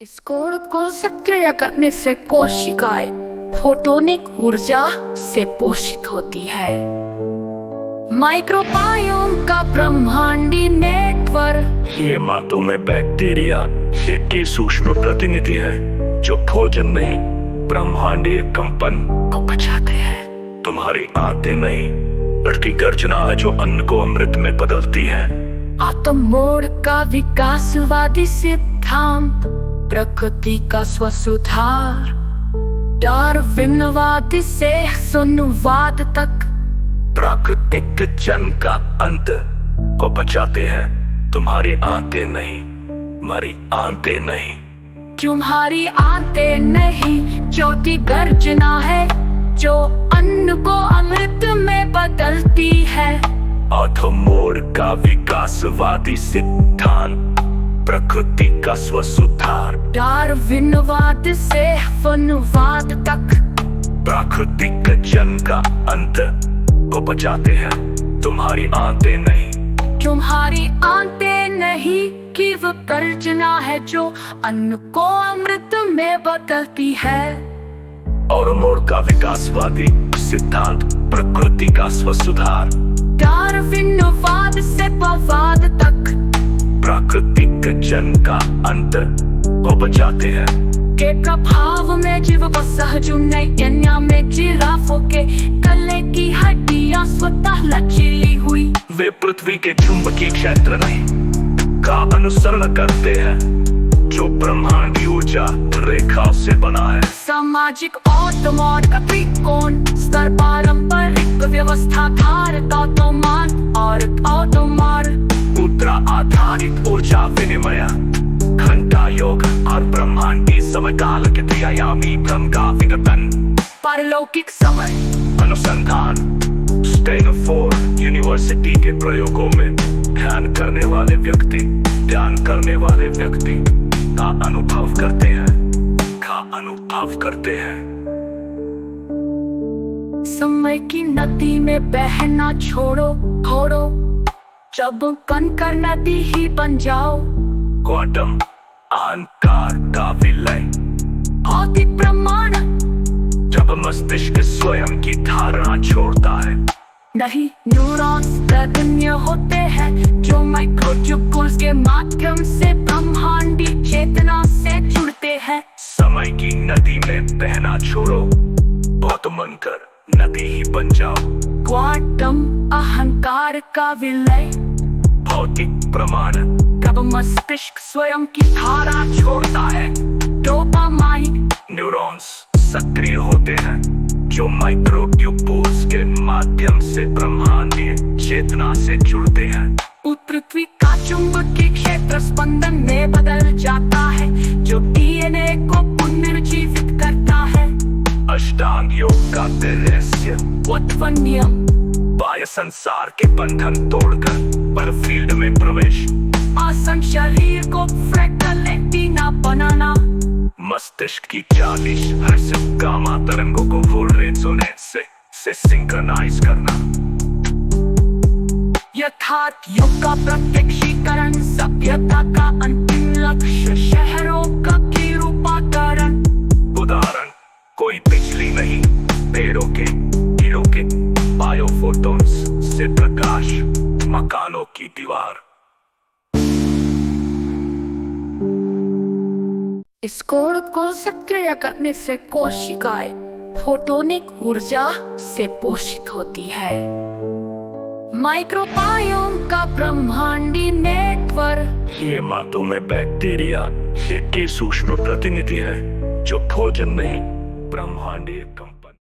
इस कोड को सक्रिय करने से कोशिकाएं फोटोनिक ऊर्जा से पोषित होती है। माइक्रोबायोम का ब्रह्मांडी नेटवर्क ये मातों में बैक्टीरिया के सूक्ष्म प्रतिनिधि है जो भोजन नहीं ब्रह्मांडीय कंपन को बचाते हैं। तुम्हारी आंतें नहीं बल्कि गर्जना है जो अन्न को अमृत में बदलती है। आत्म मोड़ का विकासवादी सिद्धांत, प्रकृति का स्वसुधार, डार्विनवाद से सुनवाद तक प्राकृतिक जन्म का अंत को बचाते हैं। तुम्हारी आंतें नहीं, हमारी आंतें नहीं। तुम्हारी आंतें नहीं, ज्योति गर्जना है जो अन्न को अमृत में बदलती है। आत्म मोड़ का विकासवादी सिद्धांत, प्रकृति का स्वसुधार, डार्विनवाद से वनवाद तक प्राकृतिक जन्म का अंत को बचाते हैं। तुम्हारी आंतें नहीं, तुम्हारी आंतें नहीं कि वो गर्जना है जो अन्न को अमृत में बदलती है। और मोड़ का विकासवादी सिद्धांत, प्रकृति का स्वसुधार, डार्विनवाद से वनवाद तक प्राकृतिक जन्म का अंत को बचाते हैं। के प्रभाव में जीव सहज केन्या में जिराफों के गले की हड्डियां स्वतः लचीली हुई। वे पृथ्वी के चुंबकीय क्षेत्र नहीं का अनुसरण करते हैं जो ब्रह्मांडी ऊर्जा रेखा से बना है। सामाजिक ऑटोमॉड का त्रिकोण स्तर, पारंपरिक व्यवस्था, धारक ऑटोमान और ऑटोमार, मुद्रा आधारित ऊर्जा विनिमय, घंटा योग और ब्रह्मांडी समकाल के त्रिआयामी भ्रम का विघटन, पारलौकिक समय अनुसंधान, स्टैनफोर्ड यूनिवर्सिटी के प्रयोगों में ध्यान करने वाले व्यक्ति का अनुभव करते हैं। समय की नदी में बहना छोड़ो, जब बनकर नदी ही बन जाओ। क्वांटम अहंकार का विलय, भौतिक प्रमाण जब मस्तिष्क स्वयं की धारणा छोड़ता है। नहीं, न्यूरॉन्स तन्य होते हैं जो माइक्रोट्यूब्यूल्स के माध्यम से ब्रह्मांडी चेतना से जुड़ते हैं। समय की नदी में बहना छोड़ो, बहुत मनकर नदी ही बन जाओ। क्वांटम अहंकार का विलय, भौतिक प्रमाण जब मस्तिष्क स्वयं की धारा छोड़ता है। डोपामाइन न्यूरॉन्स सक्रिय होते हैं जो माइक्रोट्यूब्यूल्स के माध्यम से ब्रह्मांडीय चेतना से जुड़ते हैं। पृथ्वी का चुंबकीय क्षेत्र स्पंदन में बदल जाता है जो डीएनए को पुनर्जीवित करता है। अष्टांग योग का रहस्य, नियम, बाह्य संसार के बंधन तोड़कर पर फील्ड में प्रवेश, आसन शरीर को फ्रैक्टल एंटीना बनाना, मस्तिष्क की 40 हर्ट्ज गामा तरंगों को फुल रेजोनेंस से सिंक्रनाइज करना, यथार्थ युग का प्रत्यक्षीकरण, सभ्यता का अंतिम लक्ष्य, शहरों का की रूपांतरण। उदाहरण, कोई बिजली नहीं, पेड़ों के कीड़ों के बायोफोटॉन्स से प्रकाश, मकानों की दीवार। इस कोड को सक्रिय करने से कोशिकाएं फोटोनिक ऊर्जा से पोषित होती है। माइक्रोबायोम का ब्रह्मांडी नेटवर्क ये मातों में बैक्टीरिया के सूक्ष्म प्रतिनिधि है जो भोजन नहीं ब्रह्मांडीय